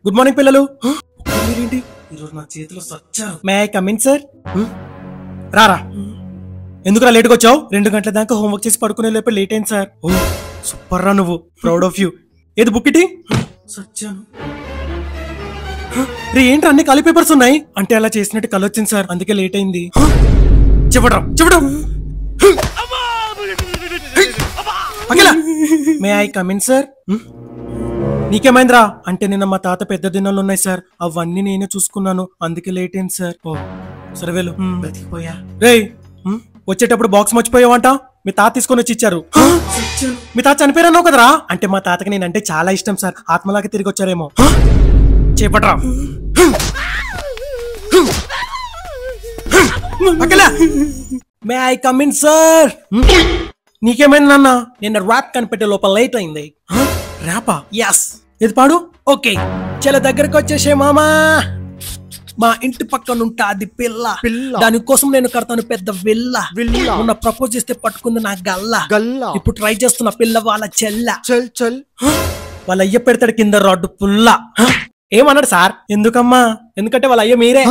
Good morning పిల్లలు. మీరేంటి ఈరోజు నా చేతిలో సచ్చారు? May I come in sir? రారా. ఎందుకురా లేట్గా వచ్చావు? 2 గంటల దాకా హోంవర్క్ చేసి పడుకునే లోపల లేట్ అయింది సార్. ఓ సూపర్ రా నువ్వు, ప్రౌడ్ ఆఫ్ యూ. ఏది బుక్ ఇటీ? సచ్చాను. రే ఏంటి అన్ని ఖాళీ పేపర్స్ ఉన్నాయి? అంటే అలా చేసినట్టు కళ్ళు వచ్చింది సార్, అందుకే లేట్ అయింది. చెప్పడం చెప్పడం. May I come in sir? నీకేమైందిరా? అంటే నిన్న మా తాత పెద్ద దినాలు ఉన్నాయి సార్, అవన్నీ నేనే చూసుకున్నాను, అందుకే లేట్ అయింది సార్. ఓ సరే వెళ్ళు. బతికిపోయా. రే వచ్చేటప్పుడు బాక్స్ మర్చిపోయావంట, మీ తాత తీసుకొని వచ్చి ఇచ్చారు. మీ తాత చనిపోయారన్నావు కదరా? అంటే మా తాతకి నేనంటే చాలా ఇష్టం సార్, ఆత్మలాగా తిరిగి వచ్చారేమో. చేపట్రా. May I come in sir? నీకేమైంది నాన్న? నిన్న ర్యాప్ కనిపెట్టే లోపల లేట్ అయింది. ర్యాపా? ఎస్. ఇది పాడు. ఓకే చాలా దగ్గరకు వచ్చేసే మామా. మా ఇంటి పక్కన ఉంటాది పిల్ల, దానికోసం నేను కడతాను పెద్ద విల్ల. మొన్న ప్రపోజ్ చేస్తే పట్టుకుంది నా గల్ల. ఇప్పుడు ట్రై చేస్తున్న పిల్ల వాళ్ళ చెల్ల. వాళ్ళ అయ్య పెడతాడు కింద రాడ్డు పుల్ల. ఏమన్నాడు సార్? ఎందుకమ్మా? ఎందుకంటే వాళ్ళ అయ్య మీరే.